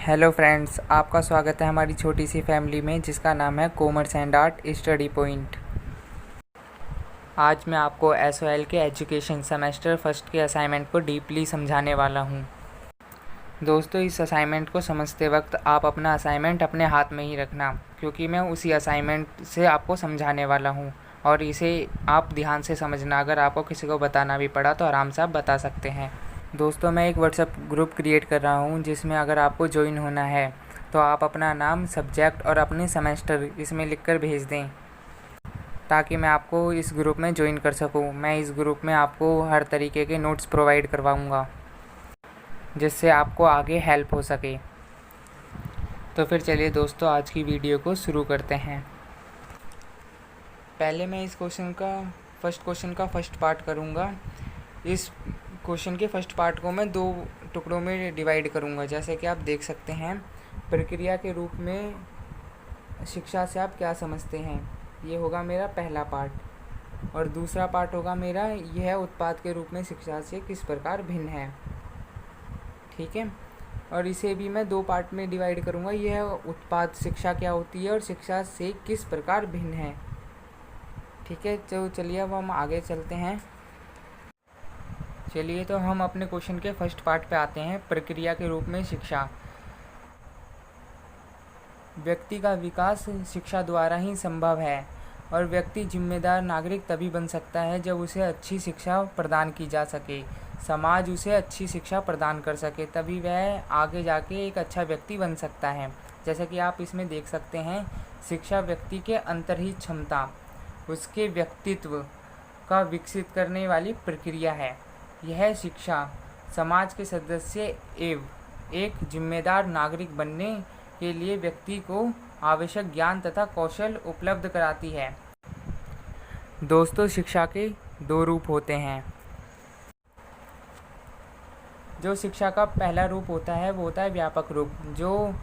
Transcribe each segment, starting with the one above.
Hello friends, आपका स्वागत है हमारी छोटी सी फैमिली में जिसका नाम है commerce and art study point. आज मैं आपको एसओएल के एजुकेशन सेमेस्टर फर्स्ट के असाइनमेंट को डीपली समझाने वाला हूं। दोस्तों, इस असाइनमेंट को समझते वक्त आप अपना असाइनमेंट अपने हाथ में ही रखना, क्योंकि मैं उसी असाइनमेंट से आपको समझाने वाला हूं और इसे आप ध्यान से समझना। अगर आपको किसी को बताना भी पड़ा तो आराम से आप बता सकते हैं। दोस्तों, मैं एक व्हाट्सएप ग्रुप क्रिएट कर रहा हूँ जिसमें अगर आपको ज्वाइन होना है तो आप अपना नाम, सब्जेक्ट और अपने सेमेस्टर इसमें लिखकर भेज दें ताकि मैं आपको इस ग्रुप में ज्वाइन कर सकूँ। मैं इस ग्रुप में आपको हर तरीके के नोट्स प्रोवाइड करवाऊँगा जिससे आपको आगे हेल्प हो सके। तो फिर चलिए दोस्तों, आज की वीडियो को शुरू करते हैं। पहले मैं इस फर्स्ट क्वेश्चन का फर्स्ट पार्ट करूँगा। इस क्वेश्चन के फर्स्ट पार्ट को मैं 2 टुकड़ों में डिवाइड करूंगा। जैसे कि आप देख सकते हैं, प्रक्रिया के रूप में शिक्षा से आप क्या समझते हैं, ये होगा मेरा पहला पार्ट। और दूसरा पार्ट होगा मेरा, यह उत्पाद के रूप में शिक्षा से किस प्रकार भिन्न है। ठीक है, और इसे भी मैं 2 पार्ट में डिवाइड करूंगा। यह उत्पाद शिक्षा क्या होती है और शिक्षा से किस प्रकार भिन्न है। ठीक है, तो चलिए अब हम आगे चलते हैं। चलिए तो हम अपने क्वेश्चन के फर्स्ट पार्ट पे आते हैं। प्रक्रिया के रूप में शिक्षा। व्यक्ति का विकास शिक्षा द्वारा ही संभव है और व्यक्ति जिम्मेदार नागरिक तभी बन सकता है जब उसे अच्छी शिक्षा प्रदान की जा सके। समाज उसे अच्छी शिक्षा प्रदान कर सके, तभी वह आगे जाके एक अच्छा व्यक्ति बन सकता है। जैसे कि आप इसमें देख सकते हैं, शिक्षा व्यक्ति के अंतर्निहित क्षमता, उसके व्यक्तित्व का विकसित करने वाली प्रक्रिया है। यह शिक्षा समाज के सदस्य एवं एक जिम्मेदार नागरिक बनने के लिए व्यक्ति को आवश्यक ज्ञान तथा कौशल उपलब्ध कराती है। दोस्तों, शिक्षा के 2 रूप होते हैं। जो शिक्षा का पहला रूप होता है वो होता है व्यापक रूप। जो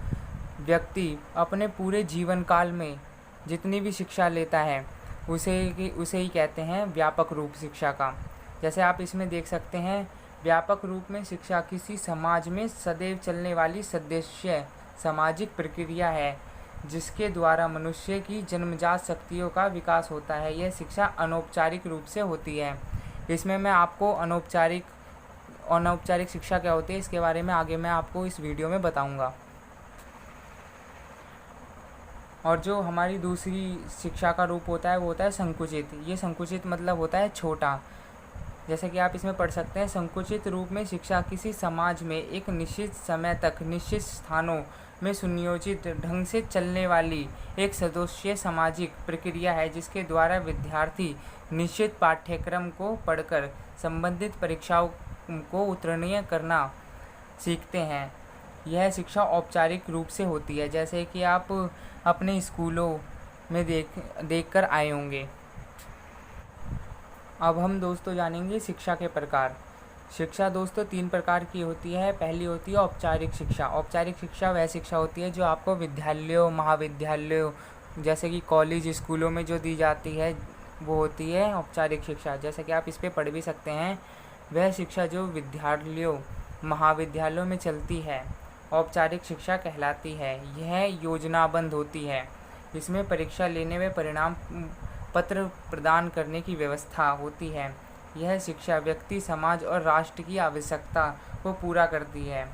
व्यक्ति अपने पूरे जीवन काल में जितनी भी शिक्षा लेता है उसे ही कहते हैं व्यापक रूप शिक्षा का। जैसे आप इसमें देख सकते हैं, व्यापक रूप में शिक्षा किसी समाज में सदैव चलने वाली सदस्य सामाजिक प्रक्रिया है जिसके द्वारा मनुष्य की जन्मजात शक्तियों का विकास होता है। यह शिक्षा अनौपचारिक रूप से होती है। इसमें मैं आपको अनौपचारिक शिक्षा क्या होती है इसके बारे में आगे मैं आपको इस वीडियो में बताऊंगा। और जो हमारी दूसरी शिक्षा का रूप होता है वो होता है संकुचित। ये संकुचित मतलब होता है छोटा। जैसे कि आप इसमें पढ़ सकते हैं, संकुचित रूप में शिक्षा किसी समाज में एक निश्चित समय तक निश्चित स्थानों में सुनियोजित ढंग से चलने वाली एक सदस्यीय सामाजिक प्रक्रिया है जिसके द्वारा विद्यार्थी निश्चित पाठ्यक्रम को पढ़कर संबंधित परीक्षाओं को उत्तीर्ण करना सीखते हैं। यह शिक्षा औपचारिक रूप से होती है, जैसे कि आप अपने स्कूलों में देख कर आए होंगे। अब हम दोस्तों जानेंगे शिक्षा के प्रकार। शिक्षा दोस्तों 3 प्रकार की होती है। पहली होती है औपचारिक शिक्षा। औपचारिक शिक्षा वह शिक्षा होती है जो आपको विद्यालयों, महाविद्यालयों जैसे कि कॉलेज, स्कूलों में जो दी जाती है वो होती है औपचारिक शिक्षा। जैसे कि आप इस पर पढ़ भी सकते हैं, वह शिक्षा जो विद्यालयों, महाविद्यालयों में चलती है औपचारिक शिक्षा कहलाती है। यह योजनाबद्ध होती है। इसमें परीक्षा लेने में परिणाम पत्र प्रदान करने की व्यवस्था होती है। यह शिक्षा व्यक्ति, समाज और राष्ट्र की आवश्यकता को पूरा करती है।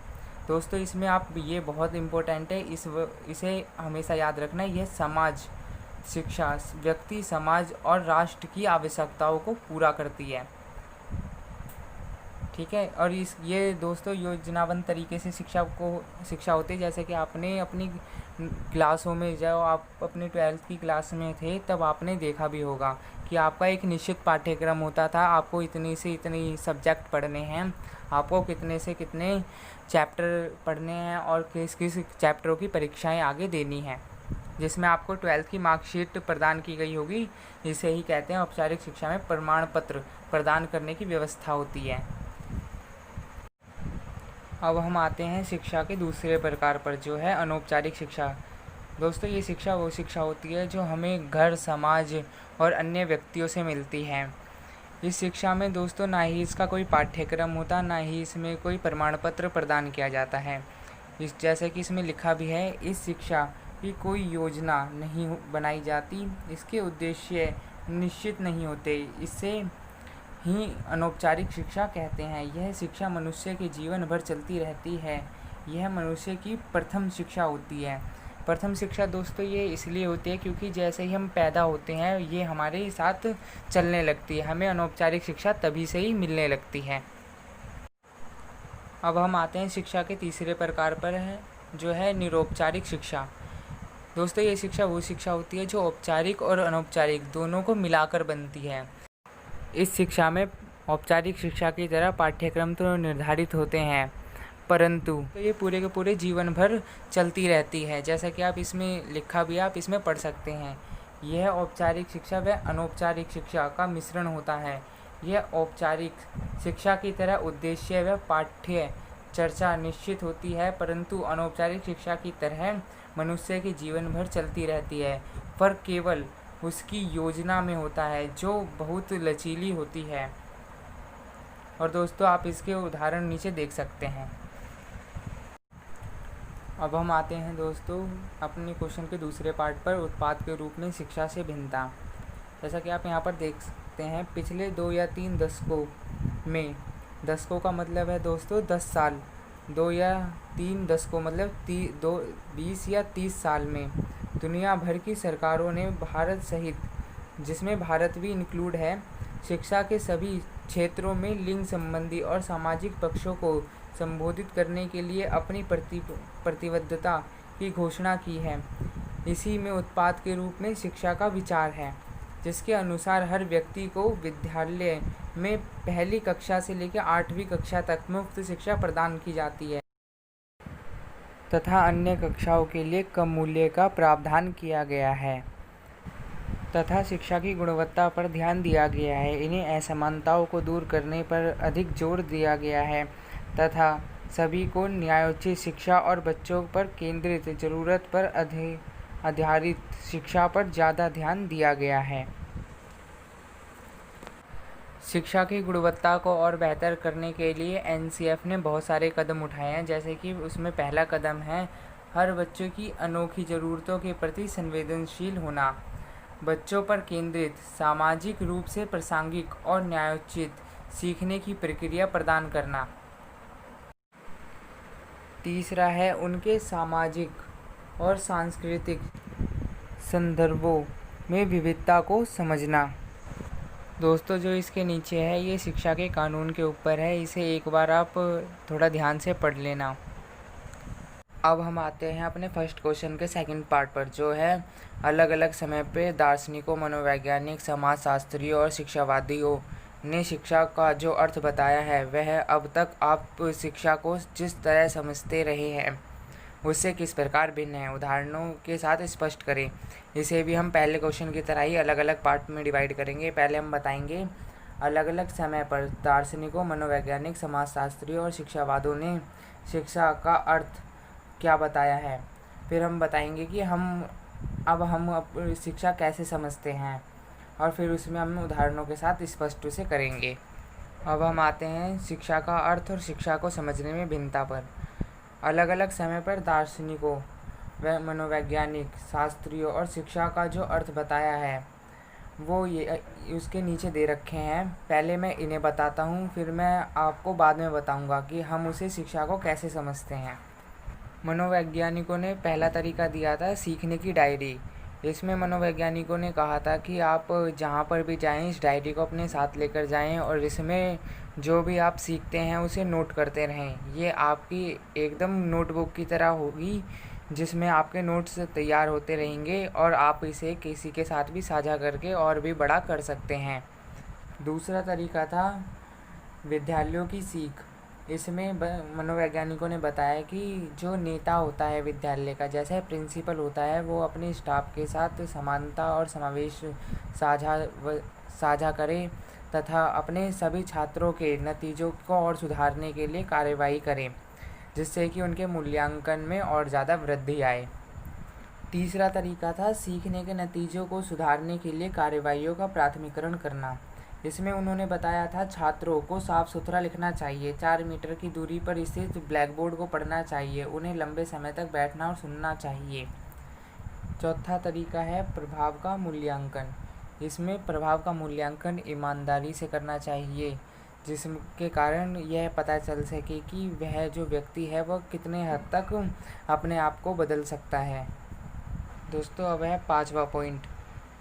दोस्तों, इसमें आप ये बहुत इम्पोर्टेंट है, इसे हमेशा याद रखना। यह समाज शिक्षा व्यक्ति, समाज और राष्ट्र की आवश्यकताओं को पूरा करती है। ठीक है, और ये दोस्तों योजनाबद्ध तरीके से शिक्षा होती है। जैसे कि आपने अपनी क्लासों में, जब आप अपनी 12th की क्लास में थे तब आपने देखा भी होगा कि आपका एक निश्चित पाठ्यक्रम होता था। आपको इतनी से इतनी सब्जेक्ट पढ़ने हैं, आपको कितने से कितने चैप्टर पढ़ने हैं और किस किस चैप्टरों की परीक्षाएं आगे देनी हैं, जिसमें आपको 12th की मार्कशीट प्रदान की गई होगी। इसे ही कहते हैं औपचारिक शिक्षा में प्रमाण पत्र प्रदान करने की व्यवस्था होती है। अब हम आते हैं शिक्षा के दूसरे प्रकार पर, जो है अनौपचारिक शिक्षा। दोस्तों, ये शिक्षा वो शिक्षा होती है जो हमें घर, समाज और अन्य व्यक्तियों से मिलती है। इस शिक्षा में दोस्तों ना ही इसका कोई पाठ्यक्रम होता, ना ही इसमें कोई प्रमाण पत्र प्रदान किया जाता है। इस जैसे कि इसमें लिखा भी है, इस शिक्षा की कोई योजना नहीं बनाई जाती, इसके उद्देश्य निश्चित नहीं होते, इसे ही अनौपचारिक शिक्षा कहते हैं। यह शिक्षा मनुष्य के जीवन भर चलती रहती है। यह मनुष्य की प्रथम शिक्षा होती है। प्रथम शिक्षा दोस्तों ये इसलिए होती है क्योंकि जैसे ही हम पैदा होते हैं ये हमारे साथ चलने लगती है। हमें अनौपचारिक शिक्षा तभी से ही मिलने लगती है। अब हम आते हैं शिक्षा के तीसरे प्रकार पर है, जो है निरौपचारिक शिक्षा। दोस्तों ये शिक्षा वो शिक्षा होती है जो औपचारिक और अनौपचारिक दोनों को मिलाकर बनती है। इस शिक्षा में औपचारिक शिक्षा की तरह पाठ्यक्रम तो निर्धारित होते हैं, परंतु तो ये पूरे के पूरे जीवन भर चलती रहती है। जैसा कि आप इसमें लिखा भी आप इसमें पढ़ सकते हैं। यह औपचारिक शिक्षा व अनौपचारिक शिक्षा का मिश्रण होता है। यह औपचारिक शिक्षा की तरह उद्देश्य व पाठ्य चर्चा निश्चित होती है, परंतु अनौपचारिक शिक्षा की तरह मनुष्य के जीवन भर चलती रहती है। फर्क केवल उसकी योजना में होता है, जो बहुत लचीली होती है। और दोस्तों आप इसके उदाहरण नीचे देख सकते हैं। अब हम आते हैं दोस्तों अपने क्वेश्चन के दूसरे पार्ट पर, उत्पाद के रूप में शिक्षा से भिन्नता। जैसा कि आप यहाँ पर देख सकते हैं, पिछले 2 या 3 दशकों में, दशकों का मतलब है दोस्तों 10 साल, 2 या 3 दशकों मतलब 20 या 30 साल में दुनिया भर की सरकारों ने भारत सहित, जिसमें भारत भी इंक्लूड है, शिक्षा के सभी क्षेत्रों में लिंग संबंधी और सामाजिक पक्षों को संबोधित करने के लिए अपनी प्रतिबद्धता की घोषणा की है। इसी में उत्पाद के रूप में शिक्षा का विचार है, जिसके अनुसार हर व्यक्ति को विद्यालय में पहली कक्षा से लेकर 8वीं कक्षा तक मुफ्त शिक्षा प्रदान की जाती है तथा अन्य कक्षाओं के लिए कम मूल्य का प्रावधान किया गया है तथा शिक्षा की गुणवत्ता पर ध्यान दिया गया है। इन्हें असमानताओं को दूर करने पर अधिक जोर दिया गया है तथा सभी को न्यायोचित शिक्षा और बच्चों पर केंद्रित जरूरत पर आधारित शिक्षा पर ज़्यादा ध्यान दिया गया है। शिक्षा की गुणवत्ता को और बेहतर करने के लिए एनसीएफ ने बहुत सारे कदम उठाए हैं। जैसे कि उसमें पहला कदम है हर बच्चे की अनोखी ज़रूरतों के प्रति संवेदनशील होना, बच्चों पर केंद्रित, सामाजिक रूप से प्रासंगिक और न्यायोचित सीखने की प्रक्रिया प्रदान करना। तीसरा है उनके सामाजिक और सांस्कृतिक संदर्भों में विविधता को समझना। दोस्तों जो इसके नीचे है ये शिक्षा के कानून के ऊपर है, इसे एक बार आप थोड़ा ध्यान से पढ़ लेना। अब हम आते हैं अपने फर्स्ट क्वेश्चन के सेकंड पार्ट पर, जो है अलग अलग समय पे दार्शनिकों, मनोवैज्ञानिक, समाजशास्त्रियों और शिक्षावादियों ने शिक्षा का जो अर्थ बताया है वह अब तक आप शिक्षा को जिस तरह समझते रहे हैं उससे किस प्रकार भिन्न है, उदाहरणों के साथ स्पष्ट करें। इसे भी हम पहले क्वेश्चन की तरह ही अलग अलग पार्ट में डिवाइड करेंगे। पहले हम बताएंगे अलग अलग समय पर दार्शनिकों, मनोवैज्ञानिक, समाजशास्त्रियों और शिक्षावादियों ने शिक्षा का अर्थ क्या बताया है। फिर हम बताएंगे कि हम शिक्षा कैसे समझते हैं और फिर उसमें हम उदाहरणों के साथ स्पष्ट से करेंगे। अब हम आते हैं शिक्षा का अर्थ और शिक्षा को समझने में भिन्नता पर। अलग अलग समय पर दार्शनिकों व मनोवैज्ञानिक, शास्त्रियों और शिक्षा का जो अर्थ बताया है वो ये उसके नीचे दे रखे हैं। पहले मैं इन्हें बताता हूँ, फिर मैं आपको बाद में बताऊँगा कि हम उसे शिक्षा को कैसे समझते हैं। मनोवैज्ञानिकों ने पहला तरीका दिया था सीखने की डायरी। इसमें मनोवैज्ञानिकों ने कहा था कि आप जहाँ पर भी जाएं इस डायरी को अपने साथ लेकर जाएं और इसमें जो भी आप सीखते हैं उसे नोट करते रहें। ये आपकी एकदम नोटबुक की तरह होगी जिसमें आपके नोट्स तैयार होते रहेंगे और आप इसे किसी के साथ भी साझा करके और भी बड़ा कर सकते हैं। दूसरा तरीका था विद्यालयों की सीख। इसमें मनोवैज्ञानिकों ने बताया कि जो नेता होता है विद्यालय का, जैसे प्रिंसिपल होता है, वो अपने स्टाफ के साथ समानता और समावेश साझा करे तथा अपने सभी छात्रों के नतीजों को और सुधारने के लिए कार्रवाई करें, जिससे कि उनके मूल्यांकन में और ज़्यादा वृद्धि आए। तीसरा तरीका था सीखने के नतीजों को सुधारने के लिए कार्रवाइयों का प्राथमिकरण करना। इसमें उन्होंने बताया था छात्रों को साफ सुथरा लिखना चाहिए, 4 मीटर की दूरी पर स्थित ब्लैक बोर्ड को पढ़ना चाहिए, उन्हें लंबे समय तक बैठना और सुनना चाहिए। चौथा तरीका है प्रभाव का मूल्यांकन। इसमें प्रभाव का मूल्यांकन ईमानदारी से करना चाहिए, जिसके कारण यह पता चल सके कि वह जो व्यक्ति है वह कितने हद तक अपने आप को बदल सकता है। दोस्तों अब है 5वां पॉइंट।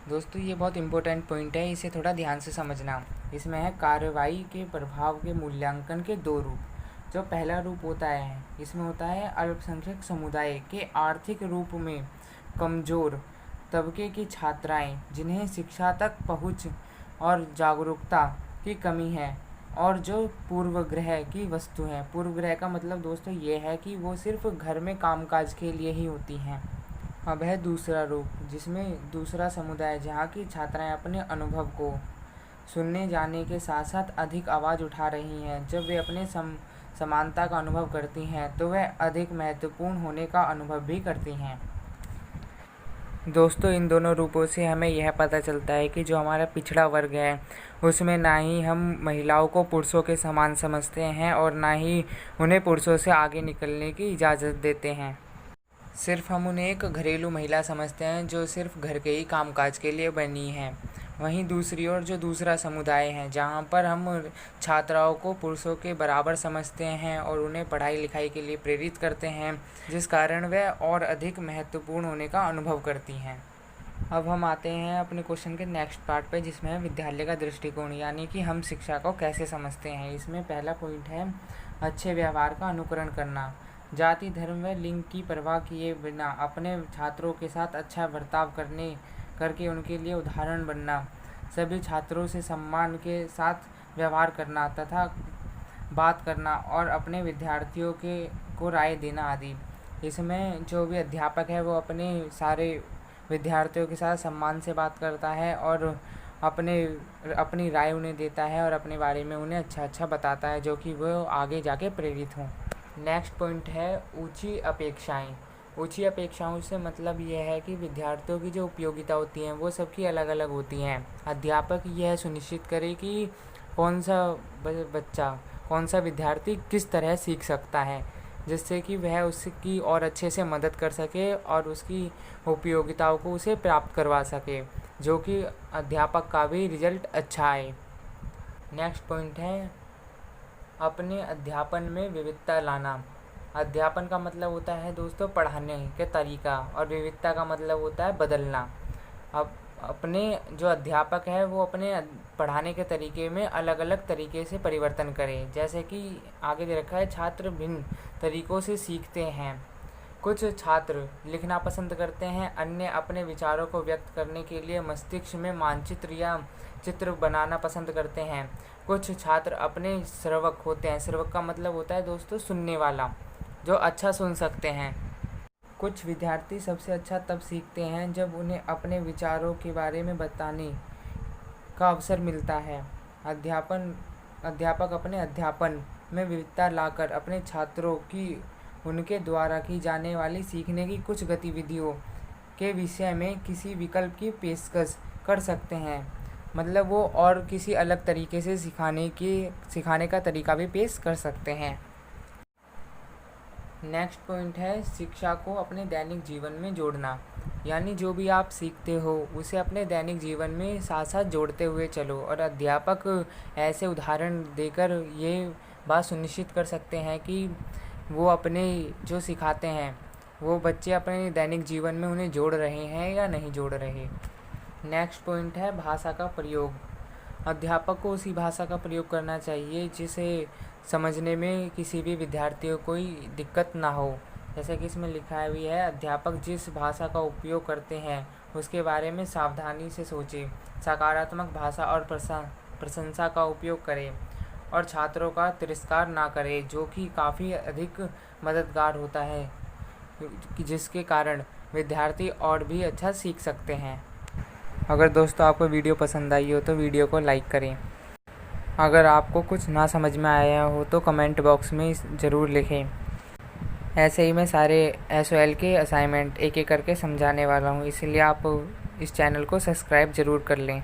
दोस्तों ये बहुत इम्पोर्टेंट पॉइंट है, इसे थोड़ा ध्यान से समझना। इसमें है कार्रवाई के प्रभाव के मूल्यांकन के 2 रूप। जो पहला रूप होता है, इसमें होता है अल्पसंख्यक समुदाय के आर्थिक रूप में कमज़ोर तबके की छात्राएं जिन्हें शिक्षा तक पहुंच और जागरूकता की कमी है और जो पूर्वग्रह की वस्तु हैं। पूर्वग्रह का मतलब दोस्तों ये है कि वो सिर्फ घर में कामकाज के लिए ही होती हैं। अब है दूसरा रूप, जिसमें दूसरा समुदाय जहाँ की छात्राएं अपने अनुभव को सुनने जाने के साथ साथ अधिक आवाज़ उठा रही हैं। जब वे अपने समानता का अनुभव करती हैं तो वह अधिक महत्वपूर्ण होने का अनुभव भी करती हैं। दोस्तों इन दोनों रूपों से हमें यह पता चलता है कि जो हमारा पिछड़ा वर्ग है उसमें ना ही हम महिलाओं को पुरुषों के समान समझते हैं और ना ही उन्हें पुरुषों से आगे निकलने की इजाज़त देते हैं। सिर्फ हम उन्हें एक घरेलू महिला समझते हैं जो सिर्फ घर के ही कामकाज के लिए बनी है। वहीं दूसरी ओर जो दूसरा समुदाय है जहाँ पर हम छात्राओं को पुरुषों के बराबर समझते हैं और उन्हें पढ़ाई लिखाई के लिए प्रेरित करते हैं, जिस कारण वह और अधिक महत्वपूर्ण होने का अनुभव करती हैं। अब हम आते हैं अपने क्वेश्चन के नेक्स्ट पार्ट पे, जिसमें है विद्यालय का दृष्टिकोण, यानी कि हम शिक्षा को कैसे समझते हैं। इसमें पहला पॉइंट है अच्छे व्यवहार का अनुकरण करना। जाति धर्म व लिंग की परवाह किए बिना अपने छात्रों के साथ अच्छा बर्ताव करके उनके लिए उदाहरण बनना, सभी छात्रों से सम्मान के साथ व्यवहार करना तथा बात करना और अपने विद्यार्थियों को राय देना आदि। इसमें जो भी अध्यापक है वो अपने सारे विद्यार्थियों के साथ सम्मान से बात करता है और अपनी राय उन्हें देता है और अपने बारे में उन्हें अच्छा बताता है, जो कि वो आगे जाके प्रेरित हों। नेक्स्ट पॉइंट है ऊंची अपेक्षाएं। ऊंची अपेक्षाओं से मतलब यह है कि विद्यार्थियों की जो उपयोगिता होती हैं वो सबकी अलग अलग होती हैं। अध्यापक यह सुनिश्चित करे कि कौन सा विद्यार्थी किस तरह सीख सकता है, जिससे कि वह उसकी और अच्छे से मदद कर सके और उसकी उपयोगिताओं को उसे प्राप्त करवा सके, जो कि अध्यापक का भी रिजल्ट अच्छा आए। नेक्स्ट पॉइंट है अपने अध्यापन में विविधता लाना। अध्यापन का मतलब होता है दोस्तों पढ़ाने के तरीका और विविधता का मतलब होता है बदलना। अब अपने जो अध्यापक है वो अपने पढ़ाने के तरीके में अलग अलग तरीके से परिवर्तन करें, जैसे कि आगे दे रखा है छात्र भिन्न तरीक़ों से सीखते हैं। कुछ छात्र लिखना पसंद करते हैं, अन्य अपने विचारों को व्यक्त करने के लिए मस्तिष्क में मानचित्र या चित्र बनाना पसंद करते हैं। कुछ छात्र अपने श्रवक होते हैं। श्रवक का मतलब होता है दोस्तों सुनने वाला, जो अच्छा सुन सकते हैं। कुछ विद्यार्थी सबसे अच्छा तब सीखते हैं जब उन्हें अपने विचारों के बारे में बताने का अवसर मिलता है। अध्यापक अपने अध्यापन में विविधता लाकर अपने छात्रों की उनके द्वारा की जाने वाली सीखने की कुछ गतिविधियों के विषय में किसी विकल्प की पेशकश कर सकते हैं। मतलब वो और किसी अलग तरीके से सिखाने का तरीका भी पेश कर सकते हैं। नेक्स्ट पॉइंट है शिक्षा को अपने दैनिक जीवन में जोड़ना, यानी जो भी आप सीखते हो उसे अपने दैनिक जीवन में साथ साथ जोड़ते हुए चलो। और अध्यापक ऐसे उदाहरण देकर ये बात सुनिश्चित कर सकते हैं कि वो अपने जो सिखाते हैं वो बच्चे अपने दैनिक जीवन में उन्हें जोड़ रहे हैं या नहीं जोड़ रहे। नेक्स्ट पॉइंट है भाषा का प्रयोग। अध्यापक को उसी भाषा का प्रयोग करना चाहिए जिसे समझने में किसी भी विद्यार्थी को कोई दिक्कत ना हो। जैसे कि इसमें लिखा हुआ है अध्यापक जिस भाषा का उपयोग करते हैं उसके बारे में सावधानी से सोचें, सकारात्मक भाषा और प्रशंसा का उपयोग करें और छात्रों का तिरस्कार ना करें, जो कि काफ़ी अधिक मददगार होता है, जिसके कारण विद्यार्थी और भी अच्छा सीख सकते हैं। अगर दोस्तों आपको वीडियो पसंद आई हो तो वीडियो को लाइक करें। अगर आपको कुछ ना समझ में आया हो तो कमेंट बॉक्स में ज़रूर लिखें। ऐसे ही मैं सारे SOL के असाइनमेंट एक एक करके समझाने वाला हूँ, इसलिए आप इस चैनल को सब्सक्राइब ज़रूर कर लें।